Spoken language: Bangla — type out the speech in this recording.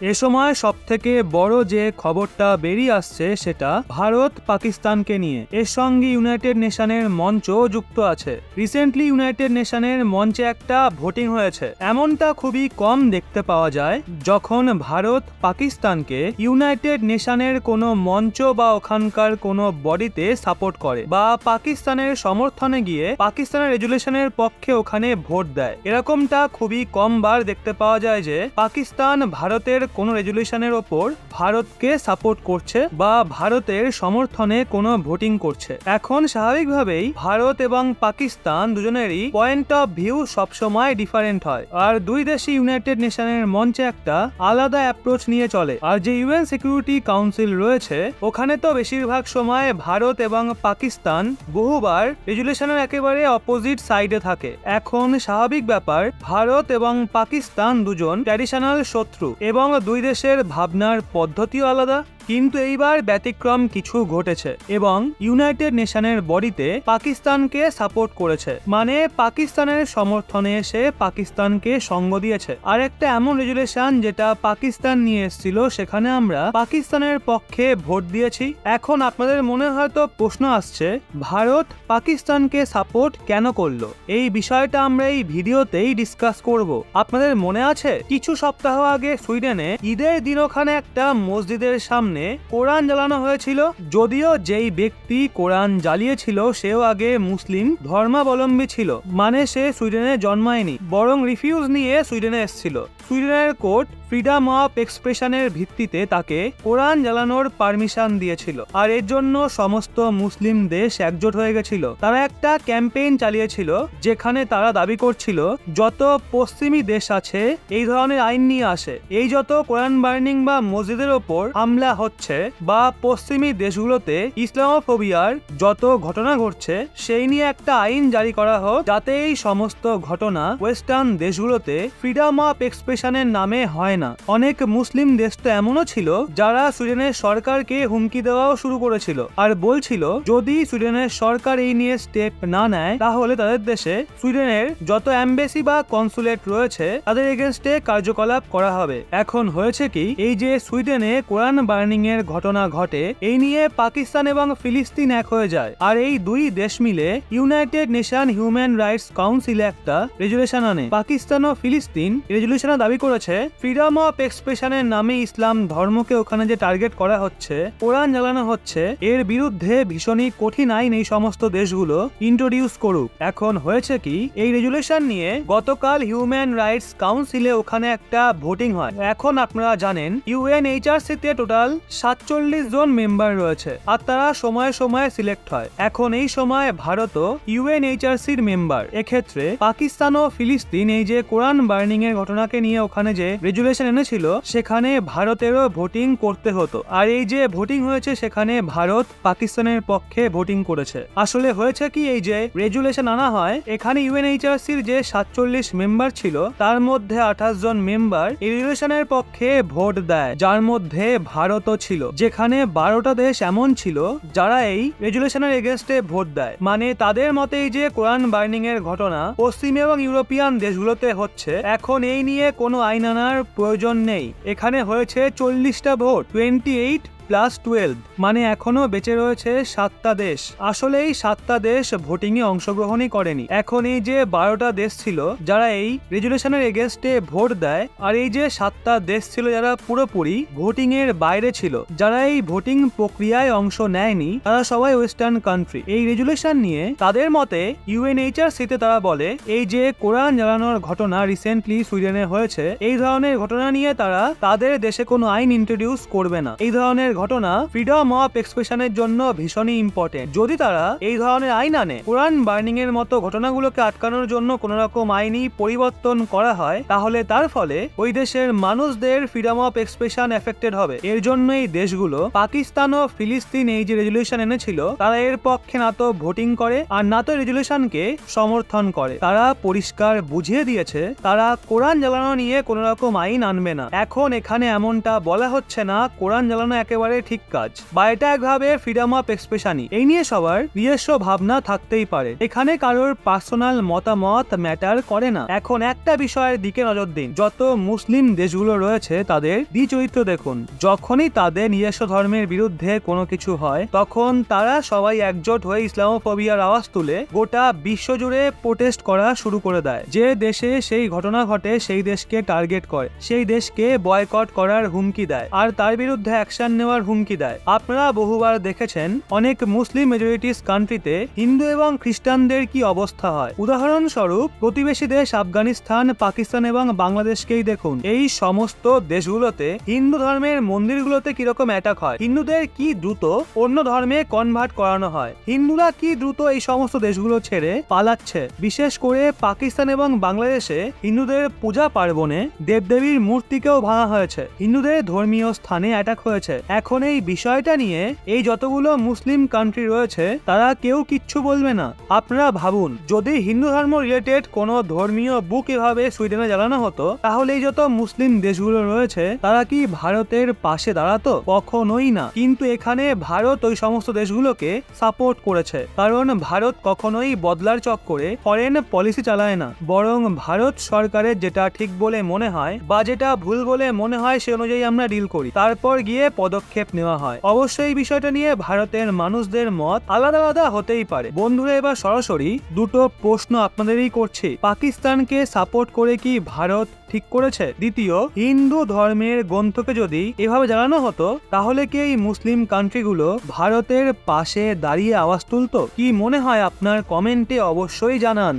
এ সময় সবথেকে বড় যে খবরটা বেরিয়ে আসছে সেটা ভারত পাকিস্তানকে নিয়ে। এর সঙ্গে ইউনাইটেড নেশনের মঞ্চও যুক্ত আছে। রিসেন্টলি ইউনাইটেড নেশনের মঞ্চে একটা ভোটিং হয়েছে। এমনটা খুবই কম দেখতে পাওয়া যায় যখন ভারত পাকিস্তানকে ইউনাইটেড নেশনের কোনো মঞ্চ বা ওখানকার কোনো বডিতে সাপোর্ট করে বা পাকিস্তানের সমর্থনে গিয়ে পাকিস্তানের রেজুলেশনের পক্ষে ওখানে ভোট দেয়। এরকমটা খুবই কম বার দেখতে পাওয়া যায় যে পাকিস্তান ভারতের কোনো রেজুলেশনের ওপর ভারতকে সাপোর্ট করছে বা ভারতের সমর্থনে কোনো ভোটিং করছে। এখন স্বাভাবিকভাবেই ভারত এবং পাকিস্তান দুজনেরই পয়েন্ট অফ ভিউ সবসময় ডিফারেন্ট হয়, আর দুই দেশই ইউনাইটেড নেশনের মঞ্চে একটা আলাদা অ্যাপ্রোচ নিয়ে চলে। আর যে ইউএন সিকিউরিটি কাউন্সিল রয়েছে ওখানে তো বেশিরভাগ সময় ভারত এবং পাকিস্তান বহুবার রেজুলেশনের একেবারে অপোজিট সাইডে থাকে। এখন স্বাভাবিক ব্যাপার, ভারত এবং পাকিস্তান দুজন ট্র্যাডিশনাল শত্রু এবং দুই দেশের ভাবনার পদ্ধতিও আলাদা। কিন্তু এইবার ব্যতিক্রম কিছু ঘটেছে এবং ইউনাইটেড নেশনের বডিতে পাকিস্তানকে সাপোর্ট করেছে, মানে পাকিস্তানের সমর্থনে এসে পাকিস্তানকে সঙ্গ দিয়েছে। আর একটা এমন রেজুলেশন যেটা পাকিস্তান নিয়ে এসেছিল সেখানে আমরা পাকিস্তানের পক্ষে ভোট দিয়েছি। এখন আপনাদের মনে হয়তো প্রশ্ন আসছে, ভারত পাকিস্তানকে সাপোর্ট কেন করলো? এই বিষয়টা আমরা এই ভিডিওতেই ডিসকাস করব। আপনাদের মনে আছে কিছু সপ্তাহ আগে সুইডেনে ঈদের দিন ওখানে একটা মসজিদের সামনে কোরআন জ্বালানো হয়েছিল। যদিও যেই ব্যক্তি কোরআন জ্বালিয়েছিল সেও আগে মুসলিম ধর্মাবলম্বী ছিল, মানে সে সুইডেনে জন্মায়নি, বরং রিফিউজ নিয়ে সুইডেনে এসেছিল। সুইডেনের কোর্ট ফ্রিডম অফ এক্সপ্রেশনের ভিত্তিতে তাকে কোরআন জ্বালানোর পারমিশন দিয়েছিল। আর এর জন্য সমস্ত মুসলিম দেশ একজোট হয়ে গেছিল। তারা একটা ক্যাম্পেইন চালিয়েছিল যেখানে তারা দাবি করছিল যত পশ্চিমী দেশ আছে এই ধরনের আইন নিয়ে আসে, এই যত কোরআন বার্নিং বা মসজিদের ওপর হামলা হচ্ছে বা পশ্চিমী দেশগুলোতে ইসলামোফোবিয়ার যত ঘটনা ঘটছে সেই নিয়ে একটা আইন জারি করা হোক, যাতে এই সমস্ত ঘটনা ওয়েস্টার্ন দেশগুলোতে ফ্রিডম অফ এক্সপ্রেশনের নামে হয় না। অনেক মুসলিম দেশ তো এমনও ছিল যারা সুইডেনের সরকারকে হুমকি দেওয়াও শুরু করেছিল আর বলছিল যদি সুইডেনের সরকার এই নিয়ে স্টেপ না নেয় তাহলে তাদের দেশে সুইডেনের যত এমবেসি বা কনসুলেট রয়েছে তাদের এগেইনস্টে কার্যকলাপ করা হবে। এখন হয়েছে কি, এই যে সুইডেনে কোরআন বার্নিং এর ঘটনা ঘটে এই নিয়ে পাকিস্তান এবং ফিলিস্তিন এক হয়ে যায়, আর এই দুই দেশ মিলে ইউনাইটেড নেশন হিউম্যান রাইটস কাউন্সিলে একটা রেজুলেশন আনে। পাকিস্তান ও ফিলিস্তিন রেজুলেশনে দাবি করেছে ফ্রিডম অফ এক্সপ্রেশনের নামে ইসলাম ধর্মকে ওখানে যে টার্গেট করা হচ্ছে, কোরআন জ্বালানো হচ্ছে, এর বিরুদ্ধে ভীষণই কঠিন আইন এই সমস্ত দেশগুলো ইন্ট্রোডিউস করুক। এখন হয়েছে কি, এই রেজুলেশন নিয়ে গতকাল হিউম্যান রাইটস কাউন্সিলে ওখানে একটা ভোটিং হয়। এখন আপনারা জানেন ইউএনএইচআরসি তে টোটাল 47 জন মেম্বার রয়েছে আর তারা সময়ে সময়ে সিলেক্ট হয়। এখন এই সময় ভারতও ইউএনএইচআরসির মেম্বার। এক্ষেত্রে পাকিস্তান ও ফিলিস্তিন এই যে কোরআন বার্নিং এর ঘটনাকে নিয়ে ওখানে যে রেজুলেশন এনেছিল সেখানে ভারতেরও ভোটিং করতে হতো, আর এই যে ভোটিং হয়েছে সেখানে ভারত পাকিস্তানের পক্ষে ভোটিং করেছে। আসলে হয়েছে কি, এই যে রেজুলেশন আনা হয় এখানে ইউএনএইচআরসির যে 47 মেম্বার ছিল তার মধ্যে 28 জন মেম্বার এই রেজুলেশনের পক্ষে ভোট দেয়, যার মধ্যে ভারতও ছিল। যেখানে 12টা দেশ এমন ছিল যারা এই রেজুলেশনের এগেইনস্টে ভোট দেয়, মানে তাদের মতে এই যে কোরআন বার্নিং এর ঘটনা পশ্চিম এবং ইউরোপিয়ান দেশগুলোতে হচ্ছে, এখন এই নিয়ে কোনো আইন আনার প্রয়োজন নেই। এখানে হয়েছে 40টা ভোট, 28+12, মানে এখনো বেঁচে রয়েছে 7টা দেশ। আসলে এই 7টা দেশ ভোটিং এ অংশগ্রহণই করেনি। এখন এই যে 12টা দেশ ছিল যারা এই রেজুলেশনের এগেইনস্টে ভোট দেয়, আর এই যে 7টা দেশ ছিল যারা পুরোপুরি ভোটিং এর বাইরে ছিল, যারা এই ভোটিং প্রক্রিয়ায় অংশ নেয়নি, তারা সবাই ওয়েস্টার্ন কান্ট্রি। এই রেজুলেশন নিয়ে তাদের মতে ইউএনএইচআরসি তে তারা বলে এই যে কোরআন জ্বালানোর ঘটনা রিসেন্টলি সুইডেনে হয়েছে, এই ধরনের ঘটনা নিয়ে তারা তাদের দেশে কোনো আইন ইন্ট্রোডিউস করবে না। এই ধরনের ঘটনা ফ্রিডম অফ এক্সপ্রেশনের জন্য ভীষণই ইম্পর্টেন্ট। যদি তারা এই ধরনের আইন আনে, কোরআন বার্নিং এর মতো ঘটনাগুলোকে আটকানোর জন্য কোন রকম আইনি পরিবর্তন করা হয়, তাহলে তার ফলে ওই দেশের মানুষদের ফ্রিডম অফ এক্সপ্রেশন এফেক্টেড হবে। এর জন্য এই দেশগুলো পাকিস্তান ও ফিলিস্তিন এই যে রেজুলেশন এনেছিল তারা এর পক্ষে না তো ভোটিং করে আর না তো রেজুলেশনকে সমর্থন করে। তারা পরিষ্কার বুঝিয়ে দিয়েছে তারা কোরআন জ্বালানো নিয়ে কোন রকম আইন আনবে না। এখন এখানে এমনটা বলা হচ্ছে না কোরআন জ্বালানো একেবারে একেবারে ঠিক কাজ, বা এটা একভাবে ফ্রিডম অফ এক্সপ্রেশনই। এই নিয়ে সবার নিজস্ব ভাবনা থাকতেই পারে, এখানে কারোর পার্সোনাল মতামত ম্যাটার করে না। এখন একটা বিষয়ের দিকে নজর দিন, যত মুসলিম দেশগুলো রয়েছে তাদের দ্বিচরিত্র দেখুন। যখনই তাদের নিজস্ব ধর্মের বিরুদ্ধে কোনো কিছু হয় তখন তারা সবাই একজোট হয়ে ইসলামোফোবিয়ার আওয়াজ তুলে গোটা বিশ্বজুড়ে প্রোটেস্ট করা শুরু করে দেয়। যে দেশে সেই ঘটনা ঘটে সেই দেশকে টার্গেট করে, সেই দেশকে বয়কট করার হুমকি দেয় আর তার বিরুদ্ধে অ্যাকশন নেওয়ার হুমকি দেয়। আপনারা বহুবার দেখেছেন অনেক মুসলিম মেজরিটিস কান্ট্রিতে হিন্দু এবং খ্রিস্টানদের কি অবস্থা হয়। উদাহরণস্বরূপ প্রতিবেশী দেশ আফগানিস্তান, পাকিস্তান এবং বাংলাদেশকেই দেখুন। এই সমস্ত দেশগুলোতে হিন্দু ধর্মের মন্দিরগুলোতে কিরকম অ্যাটাক হয়, হিন্দুদের কি দ্রুত অন্য ধর্মে কনভার্ট করানো হয়, হিন্দুরা কি দ্রুত এই সমস্ত দেশগুলো ছেড়ে পালাচ্ছে। বিশেষ করে পাকিস্তান এবং বাংলাদেশে হিন্দুদের পূজা পার্বণে দেবদেবীর মূর্তিকেও ভাঙা হয়েছে, হিন্দুদের ধর্মীয় স্থানে অ্যাটাক হয়েছে। এখন এই বিষয়টা নিয়ে এই যতগুলো মুসলিম কান্ট্রি রয়েছে তারা কেউ কিচ্ছু বলবে না। আপনারা ভাবুন, যদি হিন্দু ধর্ম রিলেটেড কোনো ধর্মীয় বুক এভাবে সুইডেনে জ্বালানো হতো তাহলে এই যত মুসলিম দেশগুলো রয়েছে তারা কি ভারতের পাশে দাঁড়াতো? কখনোই না। কিন্তু এখানে ভারত ওই সমস্ত দেশগুলোকে সাপোর্ট করেছে, কারণ ভারত কখনোই বদলার চক্করে ফরেন পলিসি চালায় না, বরং ভারত সরকারের যেটা ঠিক বলে মনে হয় বা যেটা ভুল বলে মনে হয় সে অনুযায়ী আমরা ডিল করি, তারপর গিয়ে পদক্ষেপ নেওয়া হয়। অবশ্যই এই বিষয়টা নিয়ে ভারতের মানুষদের মত আলাদা আলাদা হতেই পারে। বন্ধুরা, এবার সরাসরি দুটো প্রশ্ন আপনাদেরই করছি। পাকিস্তানকে সাপোর্ট করে কি ভারত ঠিক করেছে? দ্বিতীয়, হিন্দু ধর্মের গ্রন্থকে যদি এভাবে জ্বালানো হতো তাহলে কি এই মুসলিম কান্ট্রিগুলো ভারতের পাশে দাঁড়িয়ে আওয়াজ তুলতো? কি মনে হয় আপনার? কমেন্টে অবশ্যই জানান।